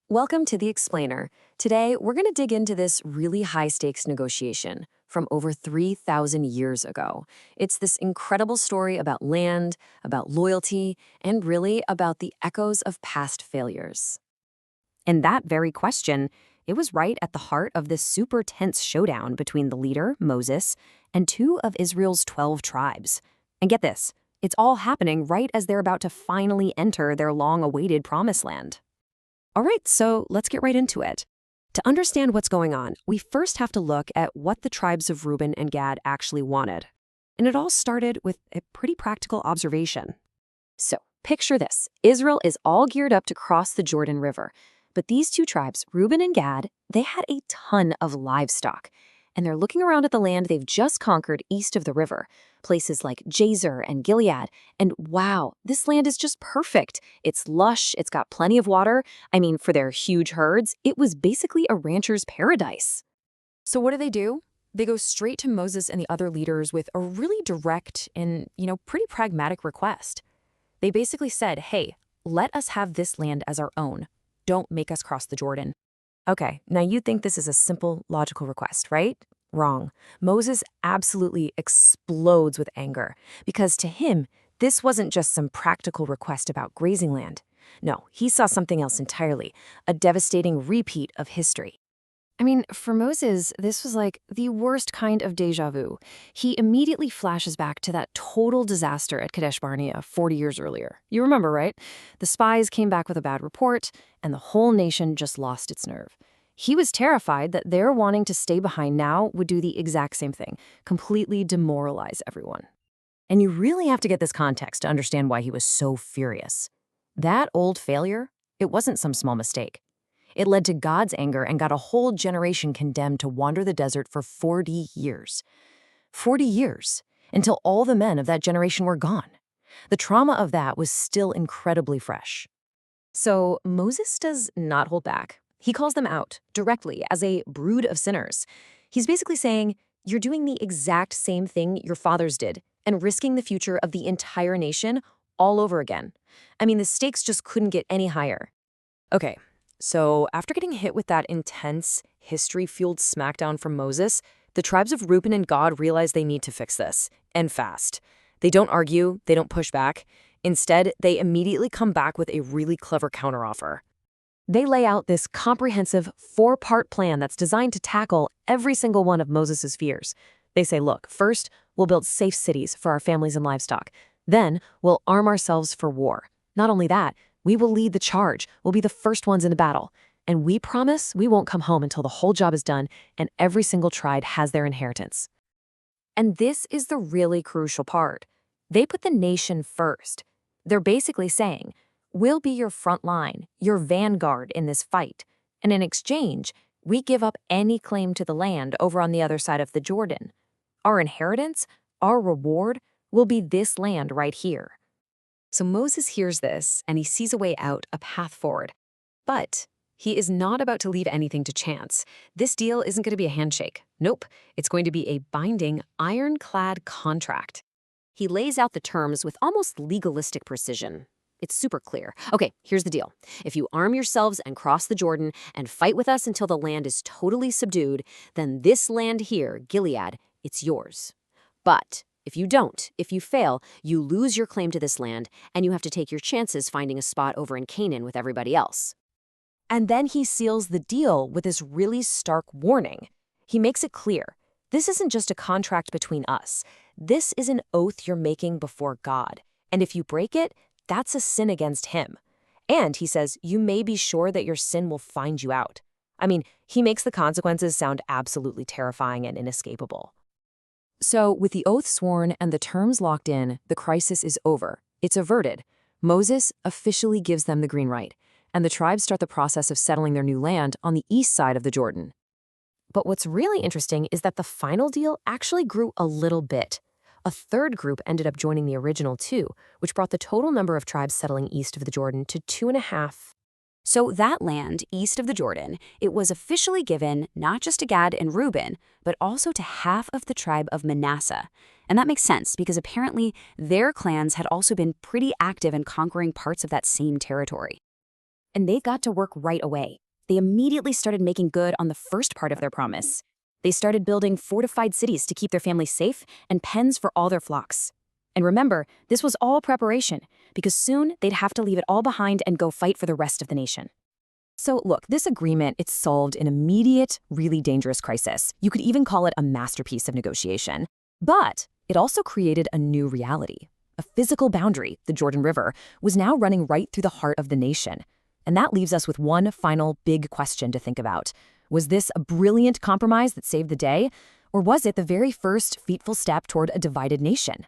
Welcome to The Explainer. Today, we're going to dig into this really high-stakes negotiation from over 3,000 years ago. It's this incredible story about land, about loyalty, and really about the echoes of past failures. And that very question, it was right at the heart of this super tense showdown between the leader, Moses, and two of Israel's 12 tribes. And get this, it's all happening right as they're about to finally enter their long-awaited promised land. All right, so let's get right into it. To understand what's going on, we first have to look at what the tribes of Reuben and Gad actually wanted. And it all started with a pretty practical observation. So, picture this. Israel is all geared up to cross the Jordan River. But these two tribes, Reuben and Gad, they had a ton of livestock. And they're looking around at the land they've just conquered east of the river, places like Jazer and Gilead. And wow, this land is just perfect. It's lush, it's got plenty of water. I mean, for their huge herds, it was basically a rancher's paradise. So what do? They go straight to Moses and the other leaders with a really direct and, pretty pragmatic request. They basically said, hey, let us have this land as our own. Don't make us cross the Jordan. Okay, now you think this is a simple, logical request, right? Wrong. Moses absolutely explodes with anger because to him, this wasn't just some practical request about grazing land. No, he saw something else entirely, a devastating repeat of history. I mean, for Moses, this was like the worst kind of déjà vu. He immediately flashes back to that total disaster at Kadesh Barnea 40 years earlier. You remember, right? The spies came back with a bad report, and the whole nation just lost its nerve. He was terrified that their wanting to stay behind now would do the exact same thing, completely demoralize everyone. And you really have to get this context to understand why he was so furious. That old failure, it wasn't some small mistake. It led to God's anger and got a whole generation condemned to wander the desert for 40 years. 40 years, until all the men of that generation were gone. The trauma of that was still incredibly fresh. So Moses does not hold back. He calls them out directly as a brood of sinners. He's basically saying, you're doing the exact same thing your fathers did and risking the future of the entire nation all over again. I mean, the stakes just couldn't get any higher. Okay. So after getting hit with that intense, history-fueled smackdown from Moses, the tribes of Reuben and Gad realize they need to fix this, and fast. They don't argue, they don't push back. Instead, they immediately come back with a really clever counteroffer. They lay out this comprehensive four-part plan that's designed to tackle every single one of Moses' fears. They say, look, first, we'll build safe cities for our families and livestock. Then, we'll arm ourselves for war. Not only that, we will lead the charge. We'll be the first ones in the battle. And we promise we won't come home until the whole job is done and every single tribe has their inheritance. And this is the really crucial part. They put the nation first. They're basically saying, we'll be your front line, your vanguard in this fight. And in exchange, we give up any claim to the land over on the other side of the Jordan. Our inheritance, our reward, will be this land right here. So Moses hears this, and he sees a way out, a path forward. But he is not about to leave anything to chance. This deal isn't going to be a handshake. Nope, it's going to be a binding, ironclad contract. He lays out the terms with almost legalistic precision. It's super clear. Okay, here's the deal. If you arm yourselves and cross the Jordan and fight with us until the land is totally subdued, then this land here, Gilead, it's yours. But if you don't, if you fail, you lose your claim to this land, and you have to take your chances finding a spot over in Canaan with everybody else. And then he seals the deal with this really stark warning. He makes it clear, this isn't just a contract between us. This is an oath you're making before God. And if you break it, that's a sin against him. And he says, you may be sure that your sin will find you out. I mean, he makes the consequences sound absolutely terrifying and inescapable. So, with the oath sworn and the terms locked in, the crisis is over. It's averted. Moses officially gives them the green light, and the tribes start the process of settling their new land on the east side of the Jordan. But what's really interesting is that the final deal actually grew a little bit. A third group ended up joining the original two, which brought the total number of tribes settling east of the Jordan to 2.5. So that land east of the Jordan, it was officially given not just to Gad and Reuben, but also to half of the tribe of Manasseh. And that makes sense because apparently their clans had also been pretty active in conquering parts of that same territory. and they got to work right away. They immediately started making good on the first part of their promise. They started building fortified cities to keep their families safe and pens for all their flocks. And remember, this was all preparation, because soon they'd have to leave it all behind and go fight for the rest of the nation. So look, this agreement, it solved an immediate, really dangerous crisis. You could even call it a masterpiece of negotiation. But it also created a new reality. A physical boundary, the Jordan River, was now running right through the heart of the nation. And that leaves us with one final big question to think about. Was this a brilliant compromise that saved the day? Or was it the very first fateful step toward a divided nation?